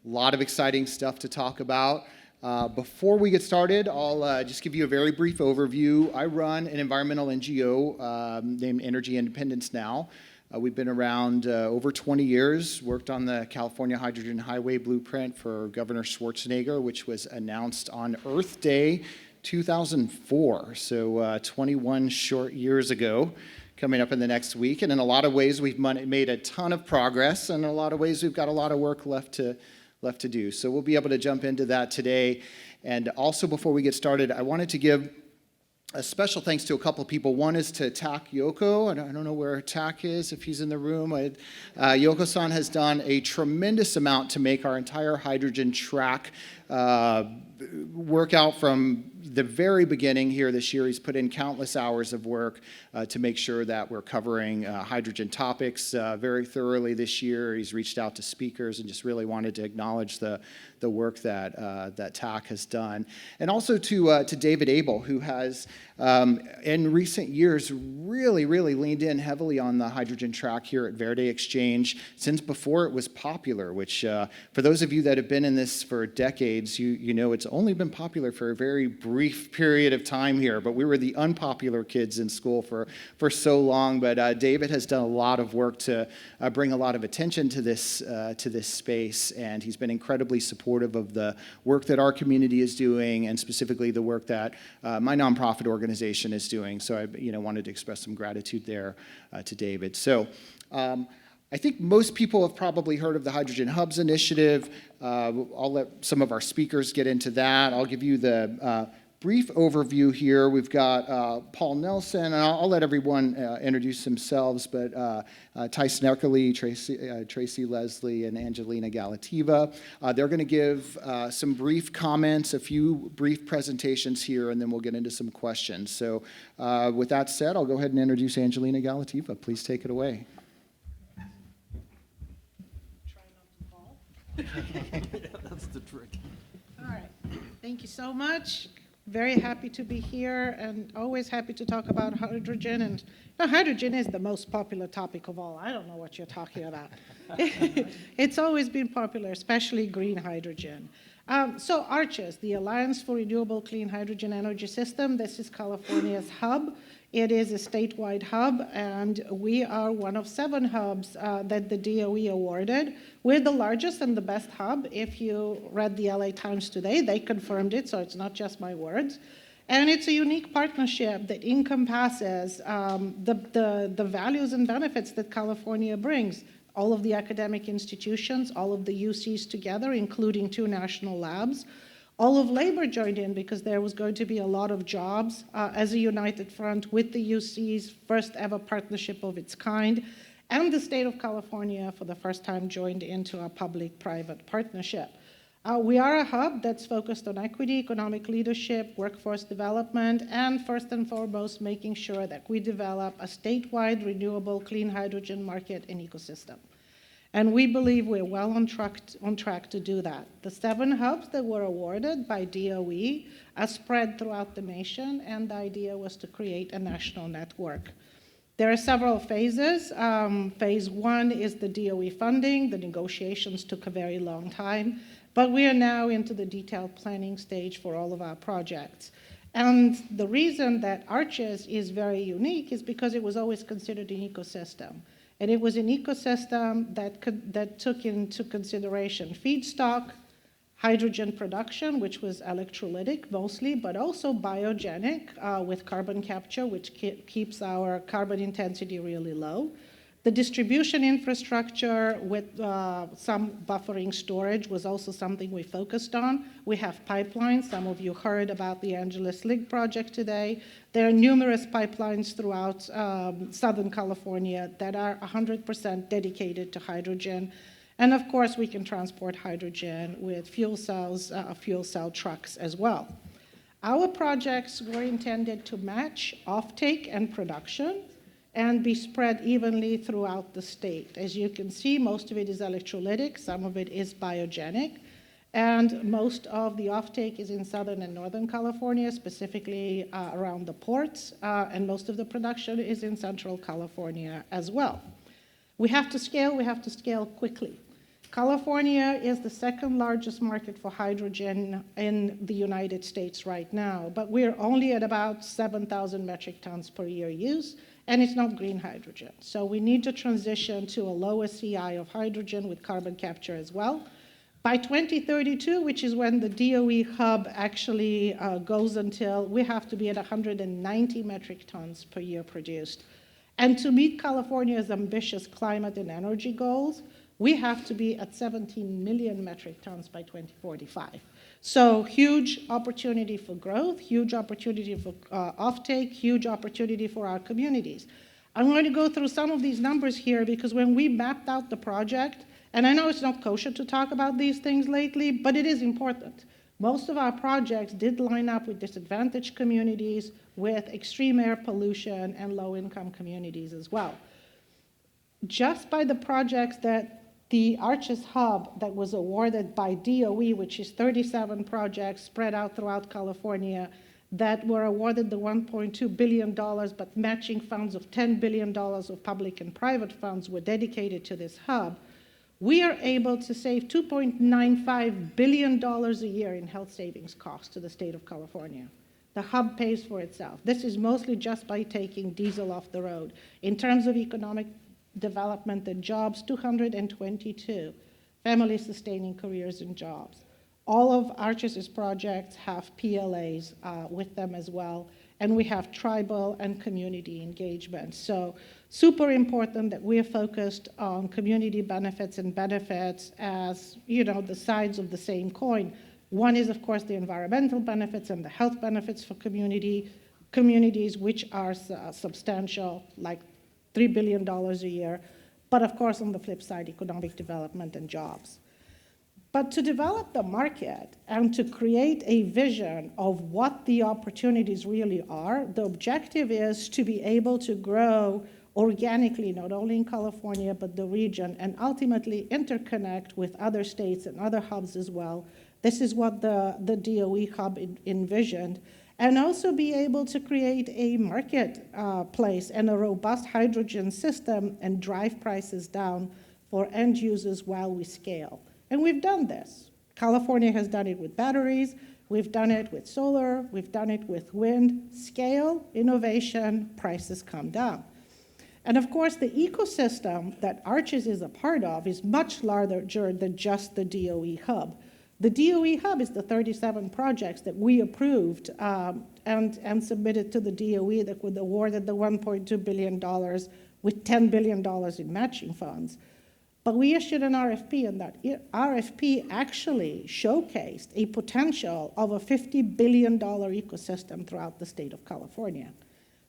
lot of exciting stuff to talk about. Before we get started, I'll just give you a very brief overview. I run an environmental NGO named Energy Independence Now. We've been around over 20 years, worked on the California Hydrogen Highway Blueprint for Governor Schwarzenegger, which was announced on Earth Day 2004, so 21 short years ago, coming up in the next week. And in a lot of ways, we've made a ton of progress, and in a lot of ways, we've got a lot of work left to do. So we'll be able to jump into that today. And also, before we get started, I wanted to give a special thanks to a couple of people. One is to Tak Yoko. I don't know where Tak is, if he's in the room. Yoko-san has done a tremendous amount to make our entire hydrogen track work out from the very beginning here this year. He's put in countless hours of work to make sure that we're covering hydrogen topics very thoroughly this year. He's reached out to speakers and just really wanted to acknowledge the work that Tak has done. And also to David Abel, who has in recent years really leaned in heavily on the hydrogen track here at Verde Exchange since before it was popular, which for those of you that have been in this for decades, you know it's only been popular for a very brief period of time here, but we were the unpopular kids in school for so long. But David has done a lot of work to bring a lot of attention to this space, and he's been incredibly supportive of the work that our community is doing, and specifically the work that my nonprofit organization is doing. So I wanted to express some gratitude there to David. So I think most people have probably heard of the Hydrogen Hubs initiative. I'll let some of our speakers get into that. I'll give you the brief overview here. We've got Paul Nelson, and I'll let everyone introduce themselves, but Tyson Eckerly, Tracy Leslie, and Angelina Galiteva. They're going to give some brief comments, a few brief presentations here, and then we'll get into some questions. So with that said, I'll go ahead and introduce Angelina Galiteva. Please take it away. That's the trick. All right. Thank you so much. Very happy to be here, and always happy to talk about hydrogen. And hydrogen is the most popular topic of all. I don't know what you're talking about. It's always been popular, especially green hydrogen. So ARCHES, the Alliance for Renewable Clean Hydrogen Energy System, this is California's hub. It is a statewide hub, and we are one of 7 hubs that the DOE awarded. We're the largest and the best hub. If you read the LA Times today, they confirmed it, so it's not just my words. And it's a unique partnership that encompasses the values and benefits that California brings. All of the academic institutions, all of the UCs together, including 2 national labs. All of labor joined in because there was going to be a lot of jobs as a united front with the UCs, first ever partnership of its kind, and the state of California for the first time joined into a public-private partnership. We are a hub that's focused on equity, economic leadership, workforce development, and first and foremost, making sure that we develop a statewide renewable clean hydrogen market and ecosystem. And we believe we're well on track to do that. The 7 hubs that were awarded by DOE are spread throughout the nation, and the idea was to create a national network. There are several phases. Phase 1 is the DOE funding. The negotiations took a very long time, but we are now into the detailed planning stage for all of our projects. And the reason that ARCHES is very unique is because it was always considered an ecosystem. And it was an ecosystem that took into consideration feedstock, hydrogen production, which was electrolytic mostly, but also biogenic with carbon capture, which keeps our carbon intensity really low. The distribution infrastructure with some buffering storage was also something we focused on. We have pipelines. Some of you heard about the Angeles Link project today. There are numerous pipelines throughout Southern California that are 100% dedicated to hydrogen. And of course, we can transport hydrogen with fuel cell trucks as well. Our projects were intended to match offtake and production and be spread evenly throughout the state. As you can see, most of it is electrolytic, some of it is biogenic, and most of the offtake is in Southern and Northern California, specifically around the ports, and most of the production is in Central California as well. We have to scale quickly. California is the second largest market for hydrogen in the United States right now, but we're only at about 7,000 metric tons per year use, and it's not green hydrogen. So we need to transition to a lower CI of hydrogen with carbon capture as well. By 2032, which is when the DOE hub actually goes until, we have to be at 190 metric tons per year produced. And to meet California's ambitious climate and energy goals, we have to be at 17 million metric tons by 2045. So huge opportunity for growth, huge opportunity for offtake, huge opportunity for our communities. I'm going to go through some of these numbers here because when we mapped out the project, and I know it's not kosher to talk about these things lately, but it is important. Most of our projects did line up with disadvantaged communities, with extreme air pollution, and low-income communities as well. Just by the projects that the Arches Hub that was awarded by DOE, which is 37 projects spread out throughout California, that were awarded the $1.2 billion, but matching funds of $10 billion of public and private funds were dedicated to this hub, we are able to save $2.95 billion a year in health savings costs to the state of California. The hub pays for itself. This is mostly just by taking diesel off the road. In terms of economic development and jobs, 222 family-sustaining careers and jobs. All of Arches' projects have PLAs with them as well, and we have tribal and community engagement. So super important that we are focused on community benefits and benefits as, you know, the sides of the same coin. One is, of course, the environmental benefits and the health benefits for communities, which are substantial, like $3 billion a year. But of course, on the flip side, economic development and jobs. But to develop the market and to create a vision of what the opportunities really are, the objective is to be able to grow organically, not only in California, but the region, and ultimately interconnect with other states and other hubs as well. This is what the DOE hub envisioned. And also be able to create a marketplace and a robust hydrogen system and drive prices down for end users while we scale. And we've done this. California has done it with batteries, we've done it with solar, we've done it with wind. Scale, innovation, prices come down. And of course, the ecosystem that Arches is a part of is much larger than just the DOE hub. The DOE hub is the 37 projects that we approved and submitted to the DOE that were awarded the $1.2 billion with $10 billion in matching funds. But we issued an RFP, and that RFP actually showcased a potential of a $50 billion ecosystem throughout the state of California.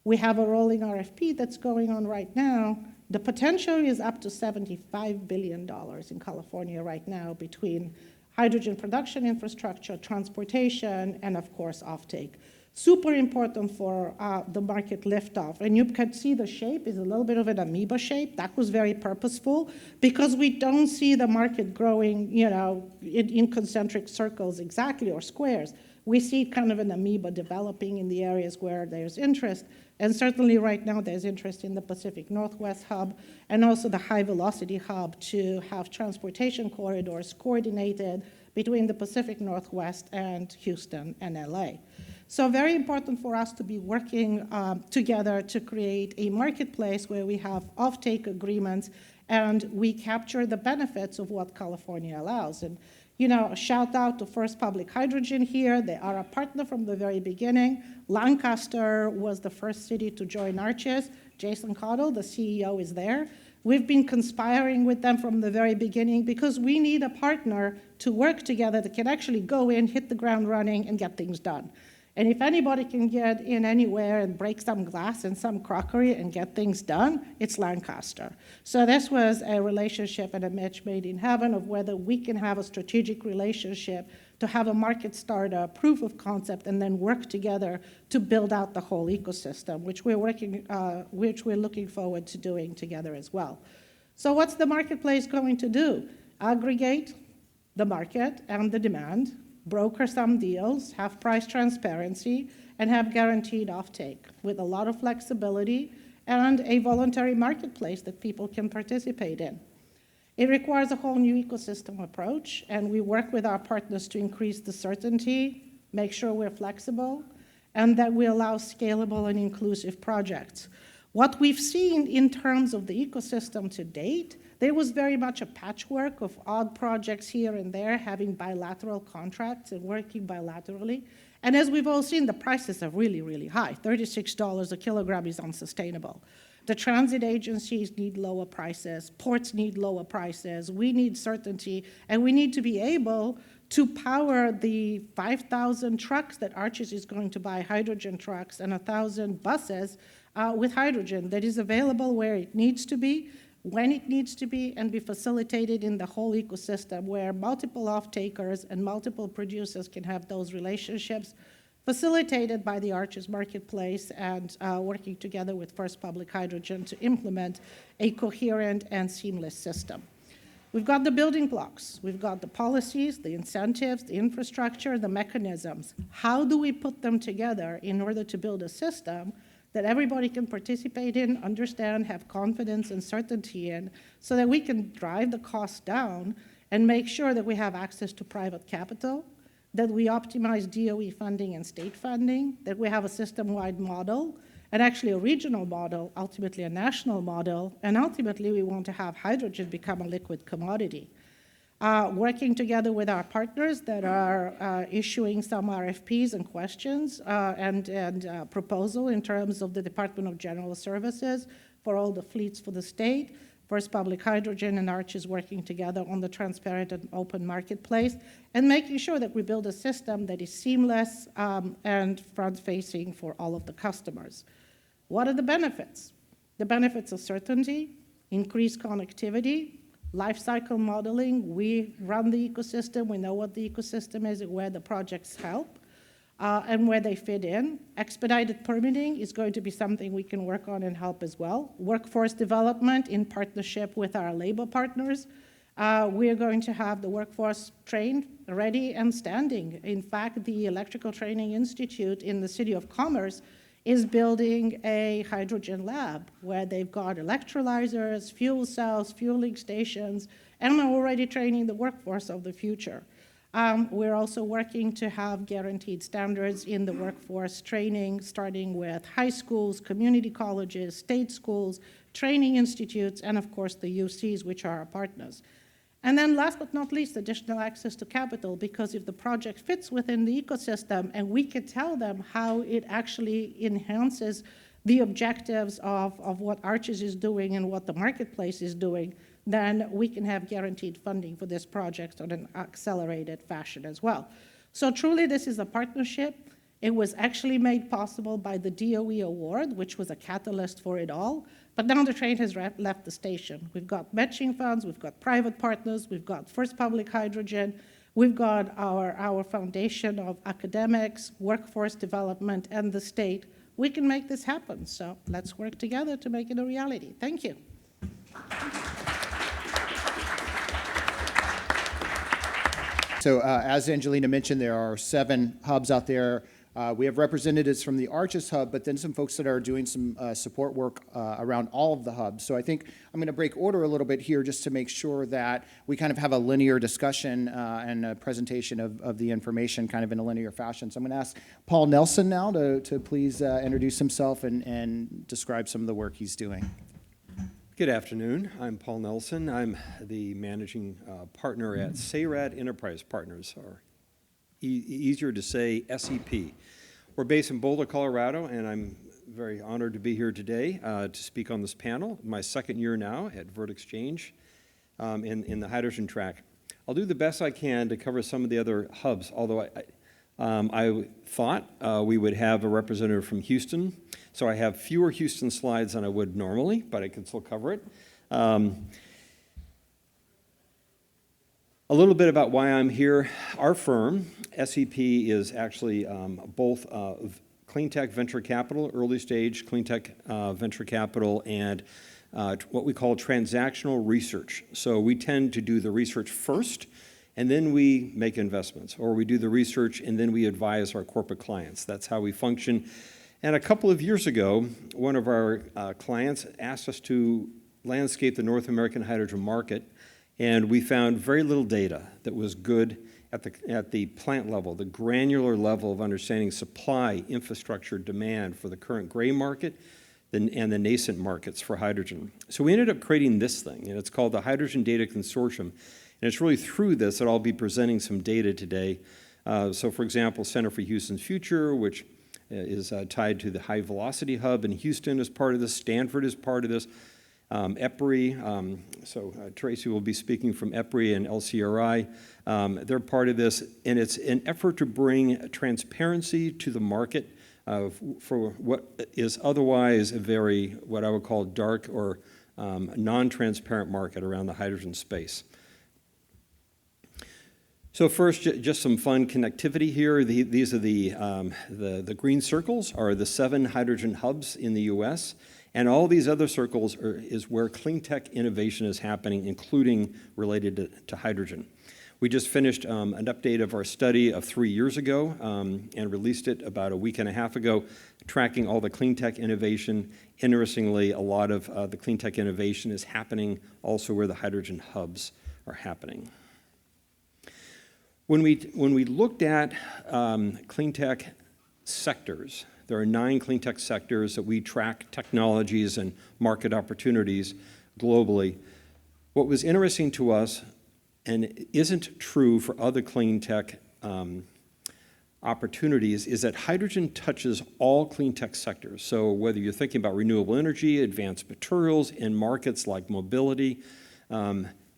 We have a rolling RFP that's going on right now. The potential is up to $75 billion in California right now between hydrogen production infrastructure, transportation, and of course, offtake. Super important for the market liftoff. And you can see the shape is a little bit of an amoeba shape. That was very purposeful because we don't see the market growing, you know, in concentric circles exactly, or squares. We see kind of an amoeba developing in the areas where there's interest. And certainly right now there's interest in the Pacific Northwest hub and also the high velocity hub to have transportation corridors coordinated between the Pacific Northwest and Houston and LA. So very important for us to be working together to create a marketplace where we have offtake agreements and we capture the benefits of what California allows. And you know, a shout out to First Public Hydrogen here. They are a partner from the very beginning. Lancaster was the first city to join Arches. Jason Cottle, the CEO, is there. We've been conspiring with them from the very beginning because we need a partner to work together that can actually go in, hit the ground running, and get things done. And if anybody can get in anywhere and break some glass and some crockery and get things done, it's Lancaster. So this was a relationship and a match made in heaven of whether we can have a strategic relationship to have a market startup, proof of concept, and then work together to build out the whole ecosystem, which we're looking forward to doing together as well. So what's the marketplace going to do? Aggregate the market and the demand, broker some deals, have price transparency, and have guaranteed offtake with a lot of flexibility and a voluntary marketplace that people can participate in. It requires a whole new ecosystem approach, and we work with our partners to increase the certainty, make sure we're flexible, and that we allow scalable and inclusive projects. What we've seen in terms of the ecosystem to date, there was very much a patchwork of odd projects here and there having bilateral contracts and working bilaterally. And as we've all seen, the prices are really, really high. $36 a kilogram is unsustainable. The transit agencies need lower prices, ports need lower prices, we need certainty, and we need to be able to power the 5,000 trucks that Arches is going to buy, hydrogen trucks, and 1,000 buses with hydrogen that is available where it needs to be, when it needs to be, and be facilitated in the whole ecosystem where multiple off-takers and multiple producers can have those relationships, facilitated by the Arches marketplace and working together with First Public Hydrogen to implement a coherent and seamless system. We've got the building blocks. We've got the policies, the incentives, the infrastructure, the mechanisms. How do we put them together in order to build a system that everybody can participate in, understand, have confidence and certainty in, so that we can drive the cost down and make sure that we have access to private capital, that we optimize DOE funding and state funding, that we have a system-wide model, and actually a regional model, ultimately a national model, and ultimately we want to have hydrogen become a liquid commodity. Working together with our partners that are issuing some RFPs and questions and proposal in terms of the Department of General Services for all the fleets for the state, First Public Hydrogen and Arches working together on the transparent and open marketplace, and making sure that we build a system that is seamless and front-facing for all of the customers. What are the benefits? The benefits of certainty, increased connectivity, life cycle modeling. We run the ecosystem, we know what the ecosystem is and where the projects help and where they fit in. Expedited permitting is going to be something we can work on and help as well. Workforce development in partnership with our labor partners. We are going to have the workforce trained, ready, and standing. In fact, the Electrical Training Institute in the City of Commerce is building a hydrogen lab where they've got electrolyzers, fuel cells, fueling stations, and are already training the workforce of the future. We're also working to have guaranteed standards in the workforce training, starting with high schools, community colleges, state schools, training institutes, and of course the UCs, which are our partners. And then last but not least, additional access to capital, because if the project fits within the ecosystem and we can tell them how it actually enhances the objectives of what Arches is doing and what the marketplace is doing, then we can have guaranteed funding for this project on an accelerated fashion as well. So truly, this is a partnership. It was actually made possible by the DOE award, which was a catalyst for it all. But now the train has left the station. We've got matching funds, we've got private partners, we've got First Public Hydrogen, we've got our foundation of academics, workforce development, and the state. We can make this happen. So let's work together to make it a reality. Thank you. So as Angelina mentioned, there are 7 hubs out there. We have representatives from the Arches hub, but then some folks that are doing some support work around all of the hubs. So I think I'm going to break order a little bit here just to make sure that we kind of have a linear discussion and a presentation of the information kind of in a linear fashion. So I'm going to ask Paul Nelson now to please introduce himself and describe some of the work he's doing. Good afternoon. I'm Paul Nelson. I'm the managing partner at Saoradh Enterprise Partners, or easier to say SEP. We're based in Boulder, Colorado, and I'm very honored to be here today to speak on this panel. My second year now at VX2025 in the hydrogen track. I'll do the best I can to cover some of the other hubs, although I thought we would have a representative from Houston, so I have fewer Houston slides than I would normally, but I can still cover it. A little bit about why I'm here. Our firm, SEP, is actually both clean tech venture capital, early stage clean tech venture capital, and what we call transactional research. So we tend to do the research first, and then we make investments, or we do the research and then we advise our corporate clients. That's how we function. And a couple of years ago, one of our clients asked us to landscape the North American hydrogen market And we found very little data that was good at the plant level, the granular level of understanding supply, infrastructure, demand for the current gray market and the nascent markets for hydrogen. So we ended up creating this thing, and it's called the Hydrogen Data Consortium. And it's really through this that I'll be presenting some data today. So for example, Center for Houston's Future, which is tied to the High Velocity Hub in Houston, is part of this. Stanford is part of this. EPRI, Tracy will be speaking from EPRI and LCRI. They're part of this, and it's an effort to bring transparency to the market for what is otherwise a very, what I would call dark or non-transparent market around the hydrogen space. So first, just some fun connectivity here. These are the green circles are the 7 hydrogen hubs in the U.S., and all these other circles is where clean tech innovation is happening, including related to hydrogen. We just finished an update of our study of 3 years ago and released it about a week and a half ago, tracking all the clean tech innovation. Interestingly, a lot of the clean tech innovation is happening also where the hydrogen hubs are happening. When we looked at clean tech sectors, there are 9 clean tech sectors that we track technologies and market opportunities globally. What was interesting to us, and isn't true for other clean tech opportunities, is that hydrogen touches all clean tech sectors. So whether you're thinking about renewable energy, advanced materials, and markets like mobility,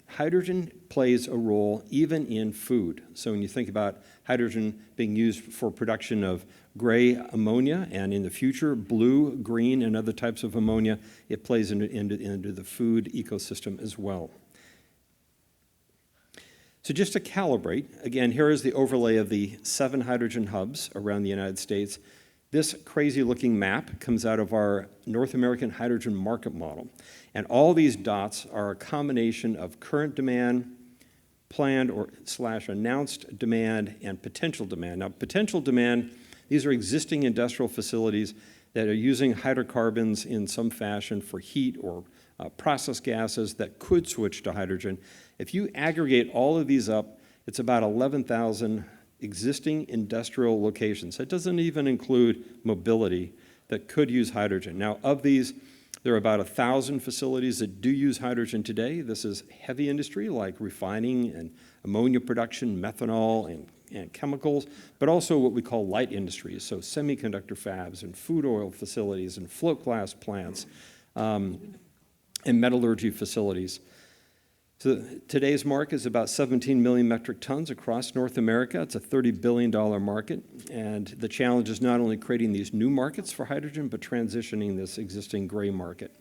hydrogen plays a role even in food. So when you think about hydrogen being used for production of gray ammonia, and in the future, blue, green, and other types of ammonia, it plays into the food ecosystem as well. So just to calibrate, again, here is the overlay of the 7 hydrogen hubs around the United States. This crazy-looking map comes out of our North American hydrogen market model. And all these dots are a combination of current demand, planned or / announced demand, and potential demand. Now, potential demand, these are existing industrial facilities that are using hydrocarbons in some fashion for heat or process gases that could switch to hydrogen. If you aggregate all of these up, it's about 11,000 existing industrial locations. That doesn't even include mobility that could use hydrogen. Now, of these, there are about 1,000 facilities that do use hydrogen today. This is heavy industry like refining and ammonia production, methanol, and chemicals, but also what we call light industries, so semiconductor fabs and food oil facilities and float glass plants and metallurgy facilities. So today's market is about 17 million metric tons across North America. It's a $30 billion market, and the challenge is not only creating these new markets for hydrogen, but transitioning this existing gray market.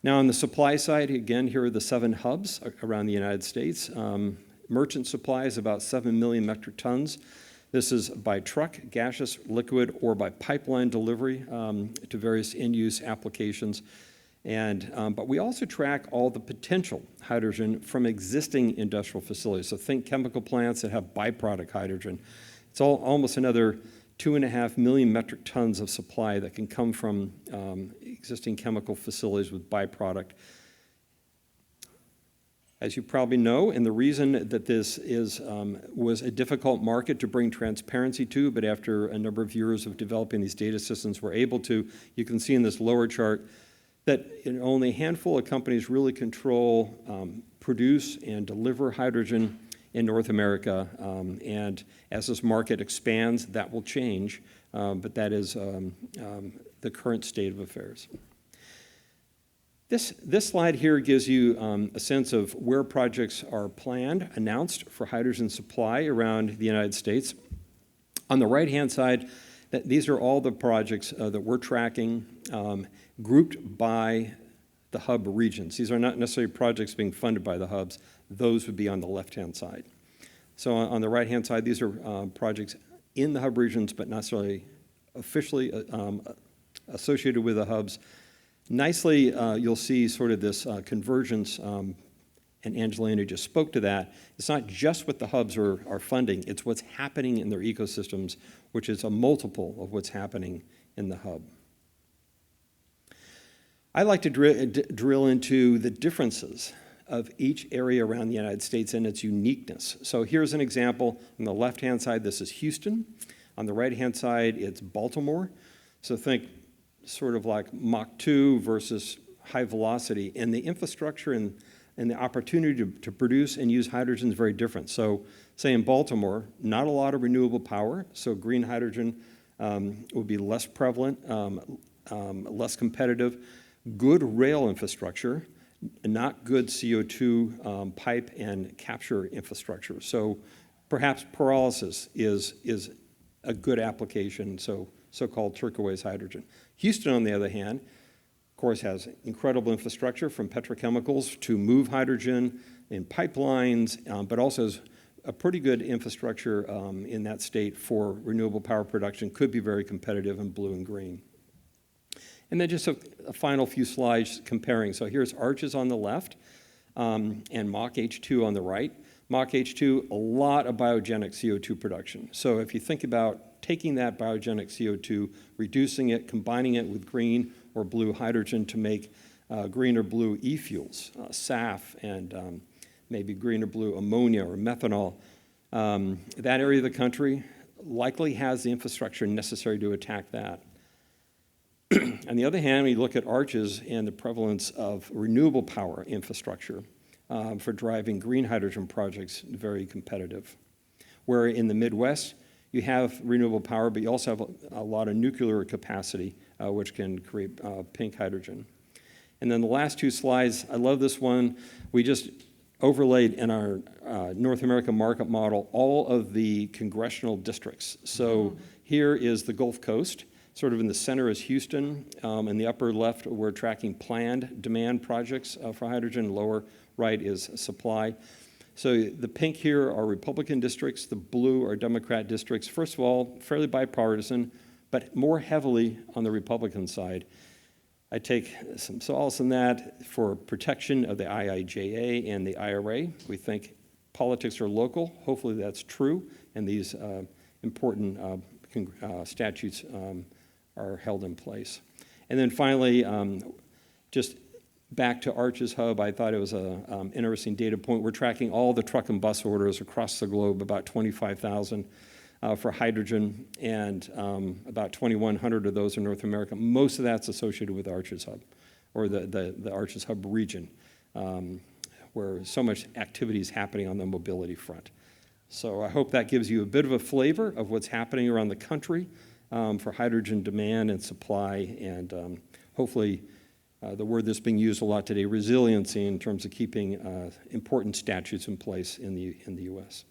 Now on the supply side, again, here are the 7 hubs around the United States. Merchant supply is about 7 million metric tons. This is by truck, gaseous, liquid, or by pipeline delivery to various end-use applications. But we also track all the potential hydrogen from existing industrial facilities. So think chemical plants that have byproduct hydrogen. It's almost another 2.5 million metric tons of supply that can come from existing chemical facilities with byproduct. As you probably know, and the reason that this was a difficult market to bring transparency to, but after a number of years of developing these data systems, we're able to, you can see in this lower chart, that only a handful of companies really control, produce, and deliver hydrogen in North America. And as this market expands, that will change, but that is the current state of affairs. This slide here gives you a sense of where projects are planned, announced for hydrogen supply around the United States. On the right-hand side, these are all the projects that we're tracking, grouped by the hub regions. These are not necessarily projects being funded by the hubs. Those would be on the left-hand side. So on the right-hand side, these are projects in the hub regions, but not necessarily officially associated with the hubs. Nicely, you'll see sort of this convergence, and Angelina just spoke to that. It's not just what the hubs are funding, it's what's happening in their ecosystems, which is a multiple of what's happening in the hub. I like to drill into the differences of each area around the United States and its uniqueness. So here's an example. On the left-hand side, this is Houston. On the right-hand side, it's Baltimore. So think sort of like Mach 2 versus high velocity. And the infrastructure and the opportunity to produce and use hydrogen is very different. So say in Baltimore, not a lot of renewable power, so green hydrogen would be less prevalent, less competitive, good rail infrastructure, not good CO2 pipe and capture infrastructure. So perhaps pyrolysis is a good application, so-called turquoise hydrogen. Houston, on the other hand, of course, has incredible infrastructure from petrochemicals to move hydrogen in pipelines, but also has a pretty good infrastructure in that state for renewable power production, could be very competitive in blue and green. And then just a final few slides comparing. So here's Arches on the left and Mach H2 on the right. Mach H2, a lot of biogenic CO2 production. So if you think about taking that biogenic CO2, reducing it, combining it with green or blue hydrogen to make green or blue e-fuels, SAF, and maybe green or blue ammonia or methanol, that area of the country likely has the infrastructure necessary to attack that. On the other hand, we look at Arches and the prevalence of renewable power infrastructure for driving green hydrogen projects, very competitive. Where in the Midwest, you have renewable power, but you also have a lot of nuclear capacity, which can create pink hydrogen. And then the last two slides, I love this one. We just overlaid in our North American market model all of the congressional districts. So here is the Gulf Coast. Sort of in the center is Houston. In the upper left, we're tracking planned demand projects for hydrogen. Lower right is supply. So the pink here are Republican districts. The blue are Democrat districts. First of all, fairly bipartisan, but more heavily on the Republican side. I take some solace in that for protection of the IIJA and the IRA. We think politics are local. Hopefully that's true, and these important statutes are held in place. And then finally, just back to Arches Hub, I thought it was an interesting data point. We're tracking all the truck and bus orders across the globe, about 25,000 for hydrogen, and about 2,100 of those in North America. Most of that's associated with Arches Hub, or the Arches Hub region, where so much activity is happening on the mobility front. So I hope that gives you a bit of a flavor of what's happening around the country for hydrogen demand and supply, and hopefully the word that's being used a lot today, resiliency, in terms of keeping important statutes in place in the U.S.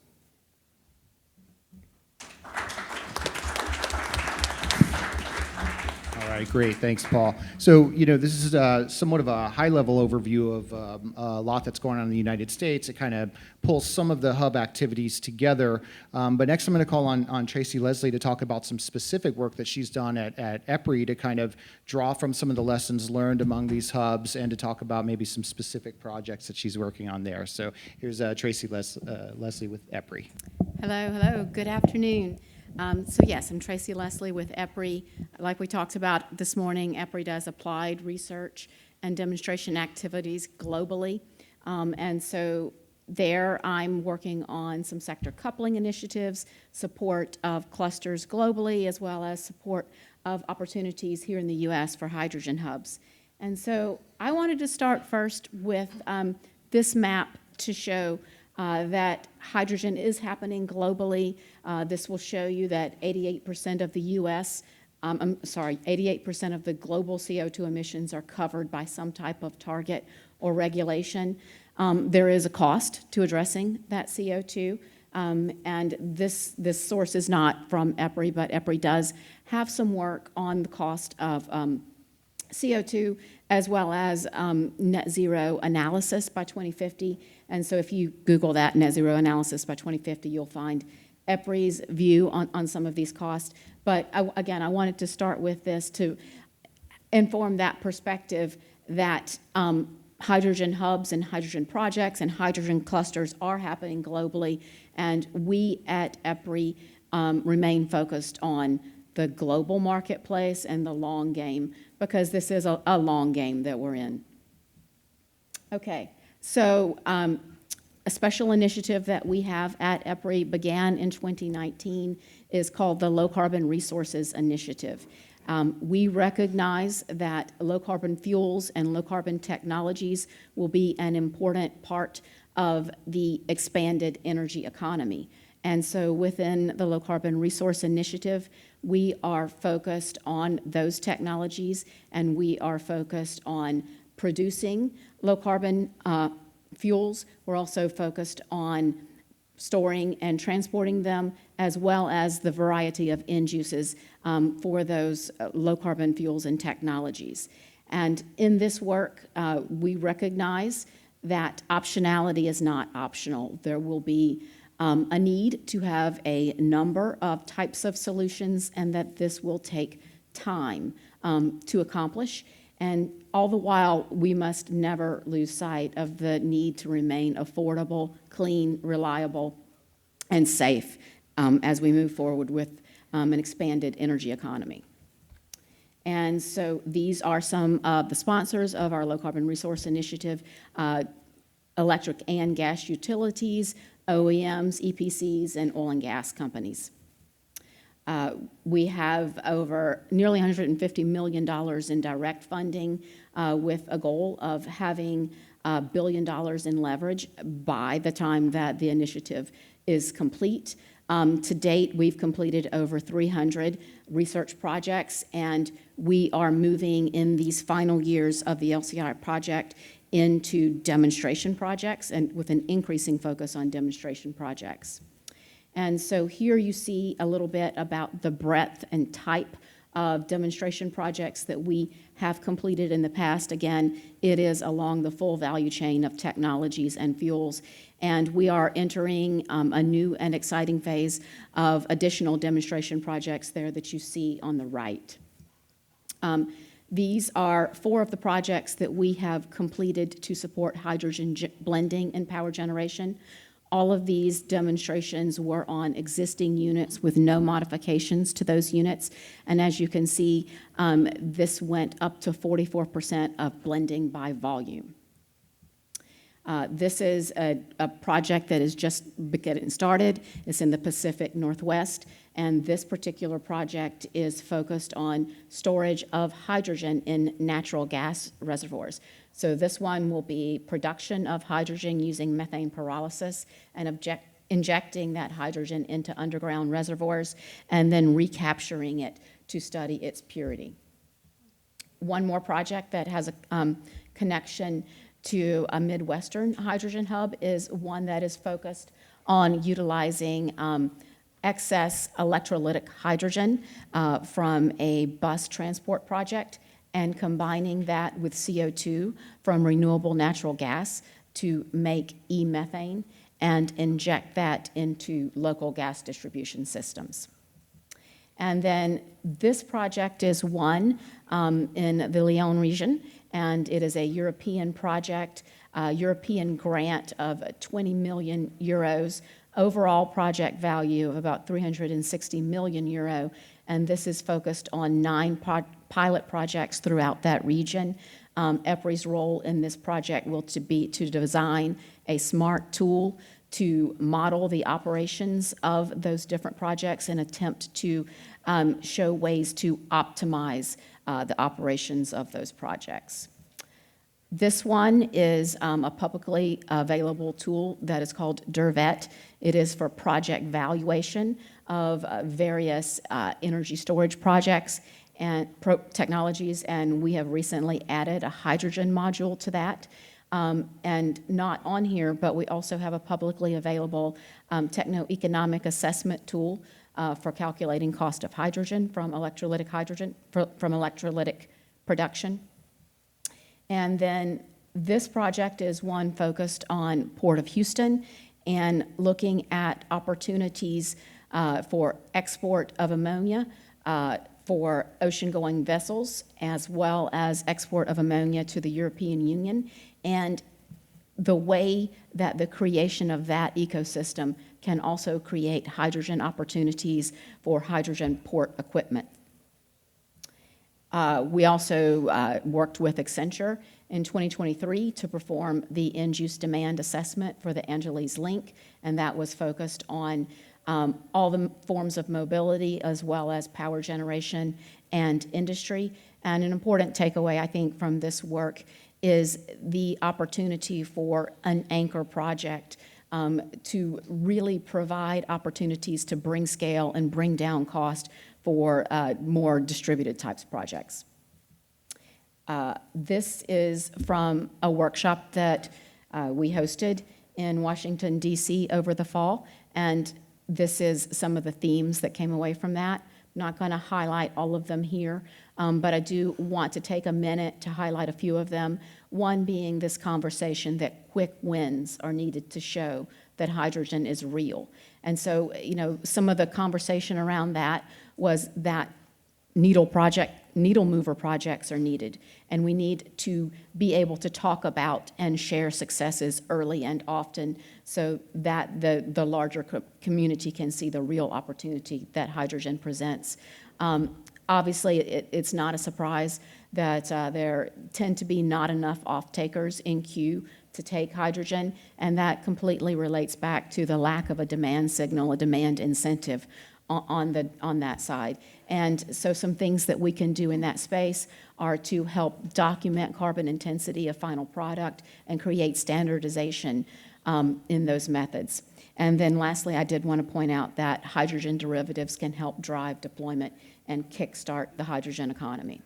All right, great. Thanks, Paul. So, this is somewhat of a high-level overview of a lot that's going on in the United States. It kind of pulls some of the hub activities together. But next, I'm going to call on Tracy Leslie to talk about some specific work that she's done at EPRI to kind of draw from some of the lessons learned among these hubs and to talk about maybe some specific projects that she's working on there. So here's Tracy Leslie with EPRI. Hello. Good afternoon. So yes, I'm Tracy Leslie with EPRI. Like we talked about this morning, EPRI does applied research and demonstration activities globally. And so there I'm working on some sector coupling initiatives, support of clusters globally, as well as support of opportunities here in the U.S. for hydrogen hubs. And so I wanted to start first with this map to show that hydrogen is happening globally. This will show you that 88% of the U.S., 88% of the global CO2 emissions are covered by some type of target or regulation. There is a cost to addressing that CO2, and this source is not from EPRI, but EPRI does have some work on the cost of CO2 as well as net zero analysis by 2050. And so if you Google that, net zero analysis by 2050, you'll find EPRI's view on some of these costs. But again, I wanted to start with this to inform that perspective that hydrogen hubs and hydrogen projects and hydrogen clusters are happening globally, and we at EPRI remain focused on the global marketplace and the long game, because this is a long game that we're in. Okay, So a special initiative that we have at EPRI began in 2019 is called the Low Carbon Resources Initiative. We recognize that low carbon fuels and low carbon technologies will be an important part of the expanded energy economy. And so within the Low Carbon Resource Initiative, we are focused on those technologies, and we are focused on producing low carbon fuels. We're also focused on storing and transporting them, as well as the variety of end uses for those low carbon fuels and technologies. And in this work, we recognize that optionality is not optional. There will be a need to have a number of types of solutions, and that this will take time to accomplish. And all the while, we must never lose sight of the need to remain affordable, clean, reliable, and safe as we move forward with an expanded energy economy. And so these are some of the sponsors of our Low Carbon Resource Initiative: electric and gas utilities, OEMs, EPCs, and oil and gas companies. We have over nearly $150 million in direct funding with a goal of having $1 billion in leverage by the time that the initiative is complete. To date, we've completed over 300 research projects, and we are moving in these final years of the LCI project into demonstration projects, and with an increasing focus on demonstration projects. And so here you see a little bit about the breadth and type of demonstration projects that we have completed in the past. Again, it is along the full value chain of technologies and fuels, and we are entering a new and exciting phase of additional demonstration projects there that you see on the right. These are 4 of the projects that we have completed to support hydrogen blending in power generation. All of these demonstrations were on existing units with no modifications to those units. And as you can see, this went up to 44% of blending by volume. This is a project that is just getting started. It's in the Pacific Northwest, and this particular project is focused on storage of hydrogen in natural gas reservoirs. So this one will be production of hydrogen using methane pyrolysis and injecting that hydrogen into underground reservoirs and then recapturing it to study its purity. One more project that has a connection to a Midwestern hydrogen hub is one that is focused on utilizing excess electrolytic hydrogen from a bus transport project and combining that with CO2 from renewable natural gas to make e-methane and inject that into local gas distribution systems. And then this project is one in the Lyon region, and it is a European project, a European grant of 20 million euros, overall project value of about 360 million euro, and this is focused on 9 pilot projects throughout that region. EPRI's role in this project will be to design a smart tool to model the operations of those different projects and attempt to show ways to optimize the operations of those projects. This one is a publicly available tool that is called DERVET. It is for project valuation of various energy storage projects and technologies, and we have recently added a hydrogen module to that. And not on here, but we also have a publicly available techno-economic assessment tool for calculating cost of hydrogen from electrolytic production. And then this project is one focused on Port of Houston and looking at opportunities for export of ammonia for ocean-going vessels, as well as export of ammonia to the European Union, and the way that the creation of that ecosystem can also create hydrogen opportunities for hydrogen port equipment. We also worked with Accenture in 2023 to perform the end-use demand assessment for the Angeles link, and that was focused on all the forms of mobility as well as power generation and industry. And an important takeaway, I think, from this work is the opportunity for an anchor project to really provide opportunities to bring scale and bring down cost for more distributed types of projects. This is from a workshop that we hosted in Washington, D.C. over the fall, and this is some of the themes that came away from that. I'm not going to highlight all of them here, but I do want to take a minute to highlight a few of them. One being this conversation that quick wins are needed to show that hydrogen is real. And so, some of the conversation around that was that needle mover projects are needed, and we need to be able to talk about and share successes early and often so that the larger community can see the real opportunity that hydrogen presents. Obviously, it's not a surprise that there tend to be not enough off-takers in queue to take hydrogen, and that completely relates back to the lack of a demand signal, a demand incentive on that side. And so some things that we can do in that space are to help document carbon intensity of final product and create standardization in those methods. And then lastly, I did want to point out that hydrogen derivatives can help drive deployment and kickstart the hydrogen economy.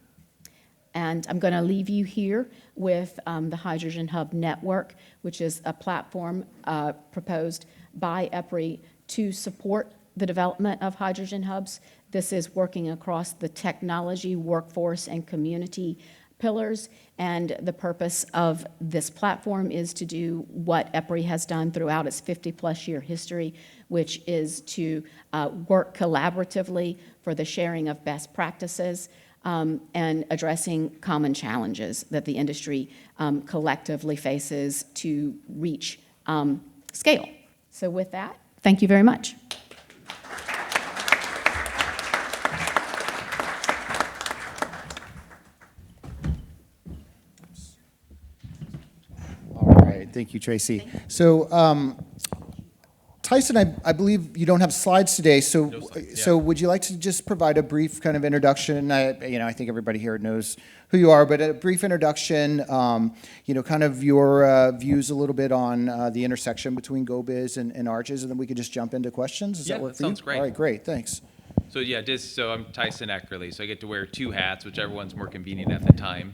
And I'm going to leave you here with the Hydrogen Hub Network, which is a platform proposed by EPRI to support the development of hydrogen hubs. This is working across the technology, workforce, and community pillars, and the purpose of this platform is to do what EPRI has done throughout its 50-plus year history, which is to work collaboratively for the sharing of best practices and addressing common challenges that the industry collectively faces to reach scale. So with that, thank you very much. Thank you, Tracy. So, Tyson, I believe you don't have slides today, so so would you like to just provide a brief kind of introduction? I think everybody here knows who you are, but a brief introduction, kind of your views a little bit on the intersection between GoBiz and Arches, and then we could just jump into questions. Does that work for you? Sounds great. All right, great, thanks. So so I'm Tyson Eckerly, so I get to wear two hats, whichever one's more convenient at the time.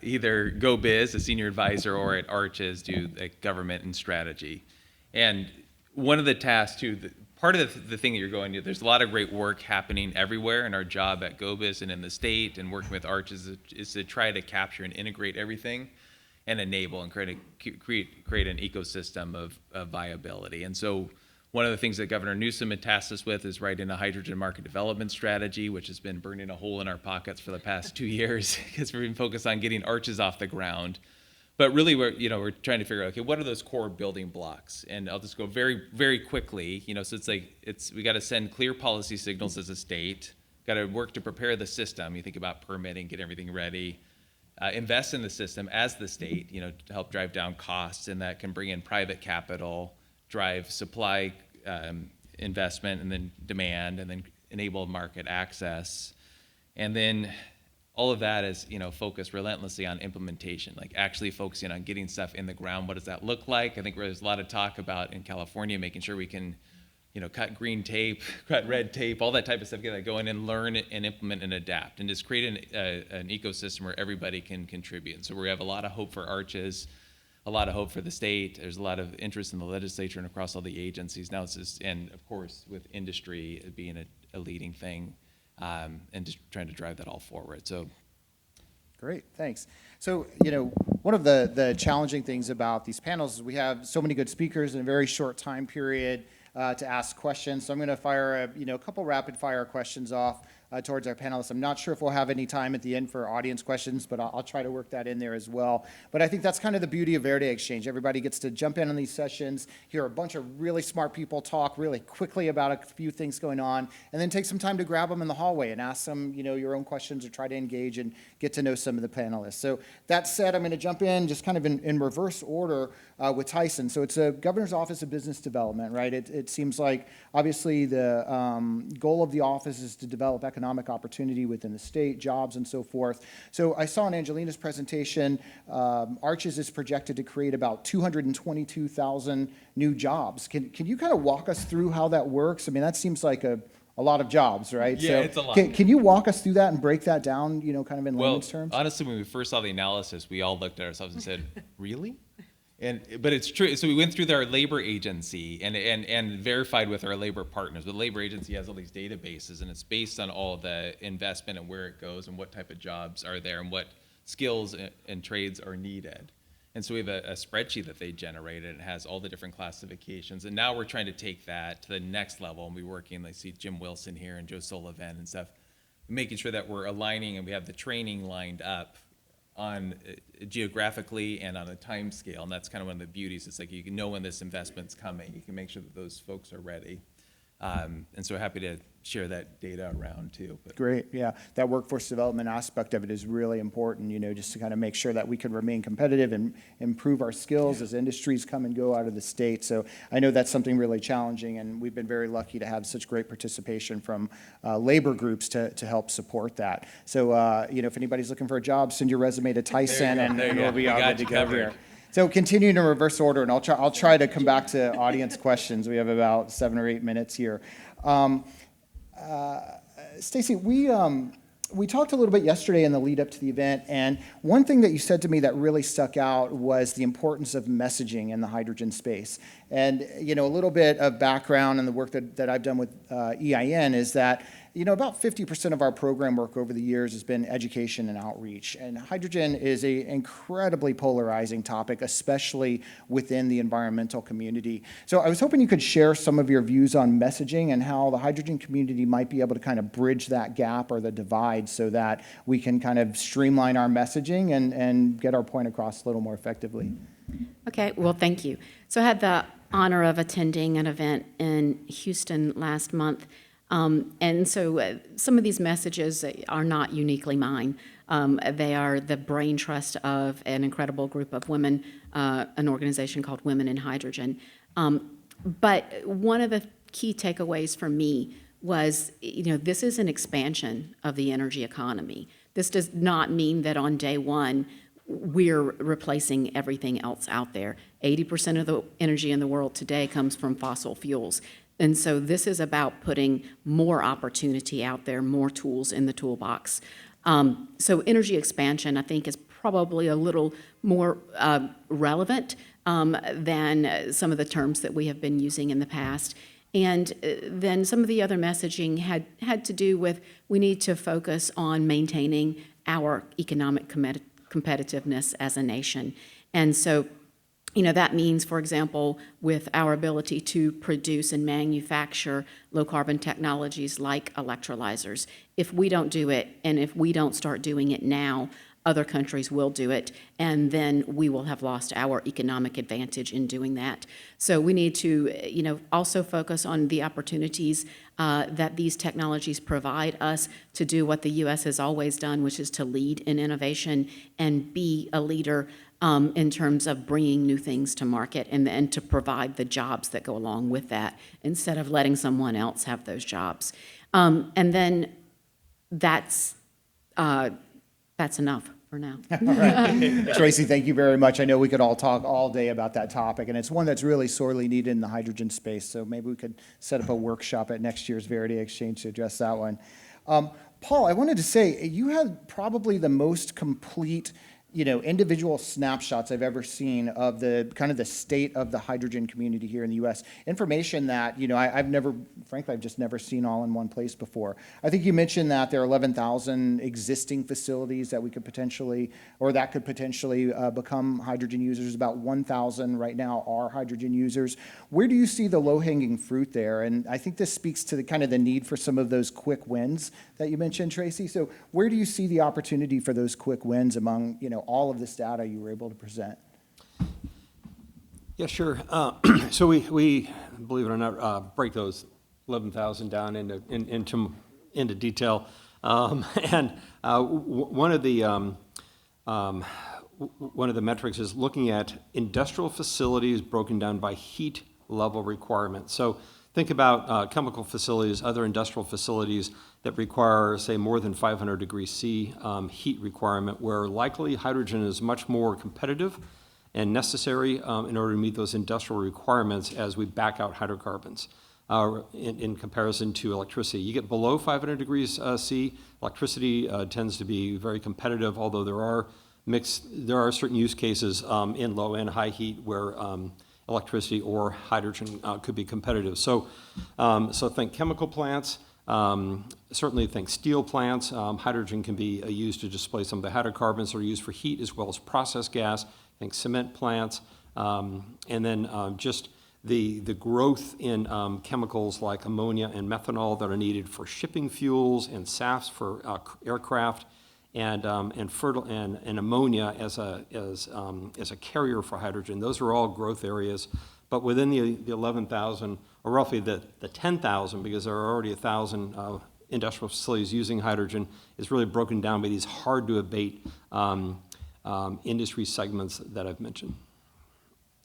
Either GoBiz, a senior advisor, or at Arches, do government and strategy. And one of the tasks, too, part of the thing that you're going to, there's a lot of great work happening everywhere, and our job at GoBiz and in the state and working with Arches is to try to capture and integrate everything and enable and create an ecosystem of viability. And so one of the things that Governor Newsom had tasked us with is writing a hydrogen market development strategy, which has been burning a hole in our pockets for the past 2 years because we've been focused on getting Arches off the ground. But really, we're trying to figure out, okay, what are those core building blocks? And I'll just go very, very quickly. So we got to send clear policy signals as a state. Got to work to prepare the system. You think about permitting, get everything ready. Invest in the system as the state, to help drive down costs, and that can bring in private capital, drive supply investment, and then demand, and then enable market access. And then all of that is, focused relentlessly on implementation, like actually focusing on getting stuff in the ground. What does that look like? I think there's a lot of talk about in California making sure we can, cut green tape, cut red tape, all that type of stuff. Go in and learn and implement and adapt, and just create an ecosystem where everybody can contribute. And so we have a lot of hope for Arches, a lot of hope for the state. There's a lot of interest in the legislature and across all the agencies. Now it's just, and of course with industry being a leading thing. And just trying to drive that all forward. So, great, thanks. So, one of the challenging things about these panels is we have so many good speakers in a very short time period to ask questions. So I'm going to fire a couple rapid fire questions off. towards our panelists. I'm not sure if we'll have any time at the end for audience questions, but I'll try to work that in there as well. But I think that's kind of the beauty of Verde Exchange. Everybody gets to jump in on these sessions, hear a bunch of really smart people talk really quickly about a few things going on, and then take some time to grab them in the hallway and ask them, your own questions or try to engage and get to know some of the panelists. So that said, I'm going to jump in just kind of in reverse order with Tyson. So it's a Governor's Office of Business Development, right? It seems like obviously the goal of the office is to develop economic opportunity within the state, jobs and so forth. So I saw in Angelina's presentation, Arches is projected to create about 222,000 new jobs. Can you kind of walk us through how that works? I mean, that seems like a lot of jobs, right? Yeah, so it's a lot. Can you walk us through that and break that down, kind of in layman's terms? Honestly, when we first saw the analysis, we all looked at ourselves and said, really? But it's true. So we went through our labor agency and verified with our labor partners. The labor agency has all these databases, and it's based on all the investment and where it goes and what type of jobs are there and what skills and trades are needed. And so we have a spreadsheet that they generated, and it has all the different classifications. And now we're trying to take that to the next level, and we're working, I see Jim Wilson here and Joe Sullivan and stuff, making sure that we're aligning and we have the training lined up on geographically and on a time scale. And that's kind of one of the beauties. It's like you can know when this investment's coming. You can make sure that those folks are ready. And so happy to share that data around too. But. Great, yeah. That workforce development aspect of it is really important, just to kind of make sure that we can remain competitive and improve our skills as industries come and go out of the state. So I know that's something really challenging, and we've been very lucky to have such great participation from labor groups to help support that. So, if anybody's looking for a job, send your resume to Tyson, and we'll be all good to go here. So continuing in reverse order, and I'll try to come back to audience questions. We have about 7 or 8 minutes here. Stacy, we talked a little bit yesterday in the lead up to the event, and one thing that you said to me that really stuck out was the importance of messaging in the hydrogen space. And, a little bit of background in the work that I've done with EIN is that, about 50% of our program work over the years has been education and outreach. And hydrogen is an incredibly polarizing topic, especially within the environmental community. So I was hoping you could share some of your views on messaging and how the hydrogen community might be able to kind of bridge that gap or the divide so that we can kind of streamline our messaging and get our point across a little more effectively. Okay, well, thank you. So I had the honor of attending an event in Houston last month. And so some of these messages are not uniquely mine. They are the brain trust of an incredible group of women, an organization called Women in Hydrogen. But one of the key takeaways for me was, this is an expansion of the energy economy. This does not mean that on day one, we're replacing everything else out there. 80% of the energy in the world today comes from fossil fuels. And so this is about putting more opportunity out there, more tools in the toolbox. So energy expansion, I think, is probably a little more relevant than some of the terms that we have been using in the past. And then some of the other messaging had to do with we need to focus on maintaining our economic competitiveness as a nation. And so that means, for example, with our ability to produce and manufacture low-carbon technologies like electrolyzers, if we don't do it, and if we don't start doing it now, other countries will do it, and then we will have lost our economic advantage in doing that. So we need to, also focus on the opportunities that these technologies provide us to do what the U.S. has always done, which is to lead in innovation and be a leader in terms of bringing new things to market and to provide the jobs that go along with that instead of letting someone else have those jobs. And then that's enough for now. All right. Tracy, thank you very much. I know we could all talk all day about that topic, and it's one that's really sorely needed in the hydrogen space, so maybe we could set up a workshop at next year's Verde Exchange to address that one. Paul, I wanted to say, you had probably the most complete individual snapshots I've ever seen of the kind of the state of the hydrogen community here in the U.S. Information that, I've just never seen all in one place before. I think you mentioned that there are 11,000 existing facilities that could potentially become hydrogen users. About 1,000 right now are hydrogen users. Where do you see the low-hanging fruit there? And I think this speaks to the kind of the need for some of those quick wins that you mentioned, Tracy. So where do you see the opportunity for those quick wins among, all of this data you were able to present? Yeah, sure. So we believe it or not, break those 11,000 down into detail. And one of the metrics is looking at industrial facilities broken down by heat level requirements. So think about chemical facilities, other industrial facilities that require, say, more than 500 degrees C heat requirement, where likely hydrogen is much more competitive and necessary in order to meet those industrial requirements as we back out hydrocarbons in comparison to electricity. You get below 500 degrees C, electricity tends to be very competitive, although there are certain use cases in low and high heat where electricity or hydrogen could be competitive. So think chemical plants, certainly think steel plants. Hydrogen can be used to displace some of the hydrocarbons that are used for heat as well as process gas. Think cement plants, and then just the growth in chemicals like ammonia and methanol that are needed for shipping fuels and SAFs for aircraft, and ammonia as a carrier for hydrogen. Those are all growth areas. But within the 11,000, or roughly the 10,000, because there are already 1,000 industrial facilities using hydrogen, is really broken down by these hard-to-abate industry segments that I've mentioned.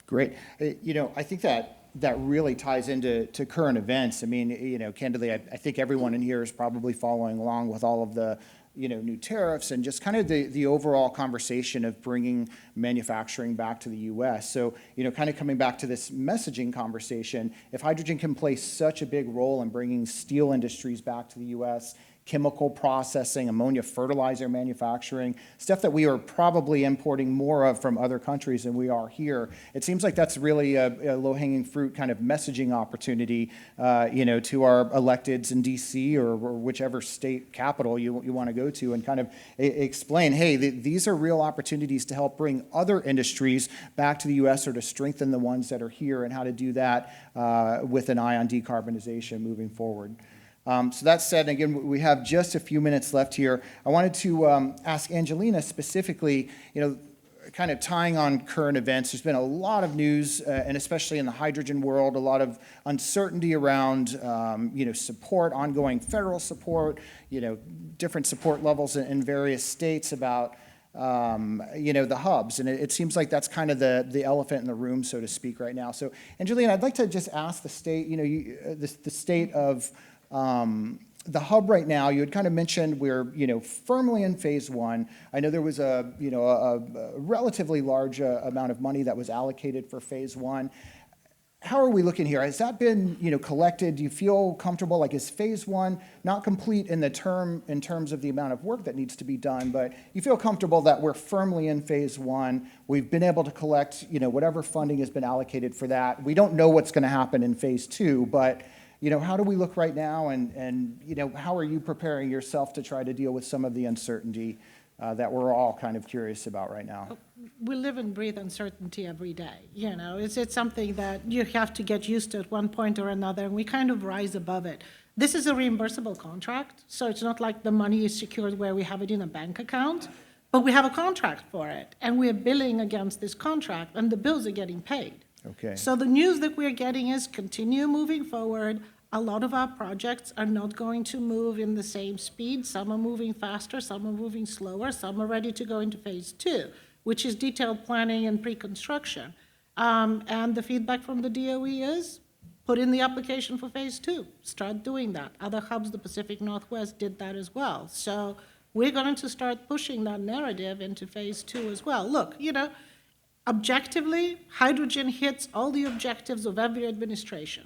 Great. I think that really ties into current events. I mean, candidly, I think everyone in here is probably following along with all of the new tariffs and just kind of the overall conversation of bringing manufacturing back to the U.S. So, kind of coming back to this messaging conversation, if hydrogen can play such a big role in bringing steel industries back to the U.S., chemical processing, ammonia fertilizer manufacturing, stuff that we are probably importing more of from other countries than we are here. It seems like that's really a low-hanging fruit kind of messaging opportunity, to our electeds in D.C. or whichever state capital you want to go to, and kind of explain, hey, these are real opportunities to help bring other industries back to the U.S. or to strengthen the ones that are here, and how to do that with an eye on decarbonization moving forward. So that said, again, we have just a few minutes left here. I wanted to ask Angelina specifically, kind of tying on current events. There's been a lot of news, and especially in the hydrogen world, a lot of uncertainty around, support, ongoing federal support, different support levels in various states about, the hubs. And it seems like that's kind of the elephant in the room, so to speak, right now. So, Angelina, I'd like to just ask the state, the state of the hub right now. You had kind of mentioned we're, firmly in phase one. I know there was a relatively large amount of money that was allocated for phase one. How are we looking here? Has that been, collected? Do you feel comfortable? Like, is phase one not complete in terms of the amount of work that needs to be done, but you feel comfortable that we're firmly in phase one? We've been able to collect, whatever funding has been allocated for that. We don't know what's going to happen in phase two, but how do we look right now, and how are you preparing yourself to try to deal with some of the uncertainty that we're all kind of curious about right now? We live and breathe uncertainty every day. It's something that you have to get used to at one point or another, and we kind of rise above it. This is a reimbursable contract, so it's not like the money is secured where we have it in a bank account, but we have a contract for it, and we're billing against this contract, and the bills are getting paid. Okay. So the news that we're getting is continue moving forward. A lot of our projects are not going to move in the same speed. Some are moving faster, some are moving slower, some are ready to go into phase two, which is detailed planning and pre-construction. And the feedback from the DOE is put in the application for phase two. Start doing that. Other hubs, the Pacific Northwest, did that as well. So we're going to start pushing that narrative into phase two as well. Look, objectively, hydrogen hits all the objectives of every administration.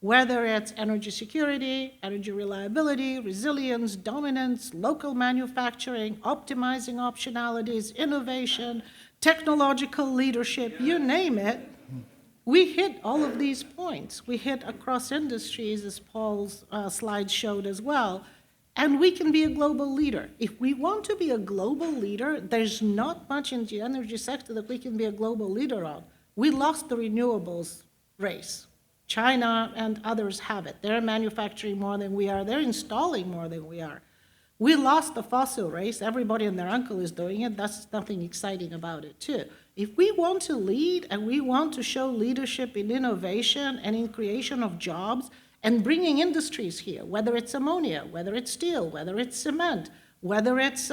whether it's energy security, energy reliability, resilience, dominance, local manufacturing, optimizing optionalities, innovation, technological leadership, you name it. We hit all of these points. We hit across industries, as Paul's slide showed as well, and we can be a global leader. If we want to be a global leader, there's not much in the energy sector that we can be a global leader on. We lost the renewables race. China and others have it. They're manufacturing more than we are. They're installing more than we are. We lost the fossil race. Everybody and their uncle is doing it. That's nothing exciting about it, too. If we want to lead and we want to show leadership in innovation and in creation of jobs and bringing industries here, whether it's ammonia, whether it's steel, whether it's cement, whether it's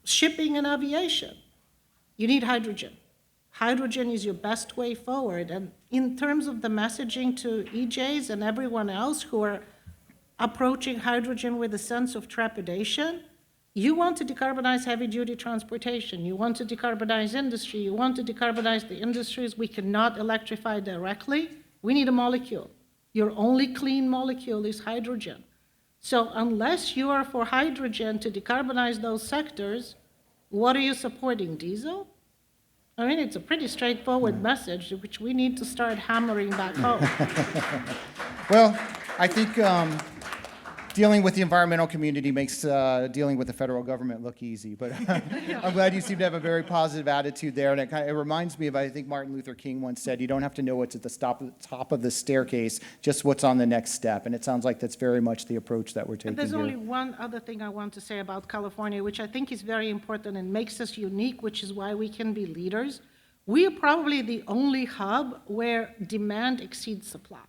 shipping and aviation, you need hydrogen. Hydrogen is your best way forward. And in terms of the messaging to EJs and everyone else who are approaching hydrogen with a sense of trepidation, you want to decarbonize heavy-duty transportation. You want to decarbonize industry. You want to decarbonize the industries we cannot electrify directly. We need a molecule. Your only clean molecule is hydrogen. So unless you are for hydrogen to decarbonize those sectors, what are you supporting, diesel? I mean, it's a pretty straightforward message, which we need to start hammering back home. Well, I think dealing with the environmental community makes dealing with the federal government look easy. But I'm glad you seem to have a very positive attitude there. And it reminds me of, I think Martin Luther King once said, you don't have to know what's at the top of the staircase, just what's on the next step. And it sounds like that's very much the approach that we're taking There's here. only one other thing I want to say about California, which I think is very important and makes us unique, which is why we can be leaders. We are probably the only hub where demand exceeds supply.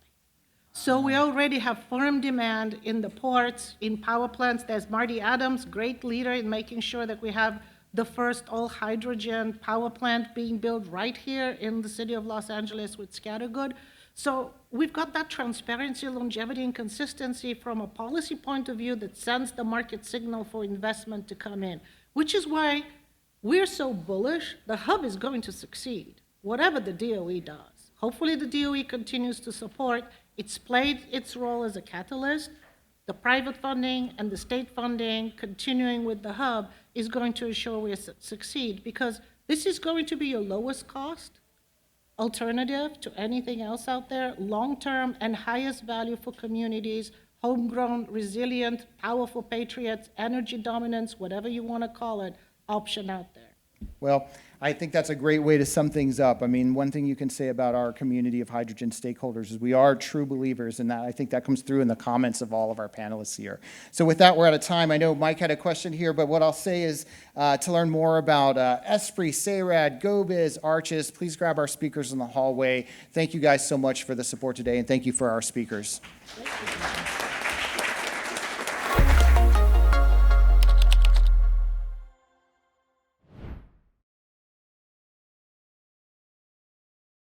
So we already have firm demand in the ports, in power plants. There's Marty Adams, great leader in making sure that we have the first all-hydrogen power plant being built right here in the city of Los Angeles with Scattergood. So we've got that transparency, longevity, and consistency from a policy point of view that sends the market signal for investment to come in, which is why we're so bullish. The hub is going to succeed, whatever the DOE does. Hopefully the DOE continues to support. It's played its role as a catalyst. The private funding and the state funding, continuing with the hub, is going to ensure we succeed, because this is going to be your lowest cost alternative to anything else out there, long-term and highest value for communities, homegrown, resilient, powerful patriots, energy dominance, whatever you want to call it, option out there. Well, I think that's a great way to sum things up. I mean, one thing you can say about our community of hydrogen stakeholders is we are true believers, and that I think that comes through in the comments of all of our panelists here. So with that, we're out of time. I know Mike had a question here, but what I'll say is to learn more about EPRI, Saoradh, GoBiz, Arches, please grab our speakers in the hallway. Thank you guys so much for the support today, and thank you for our speakers. Thank you.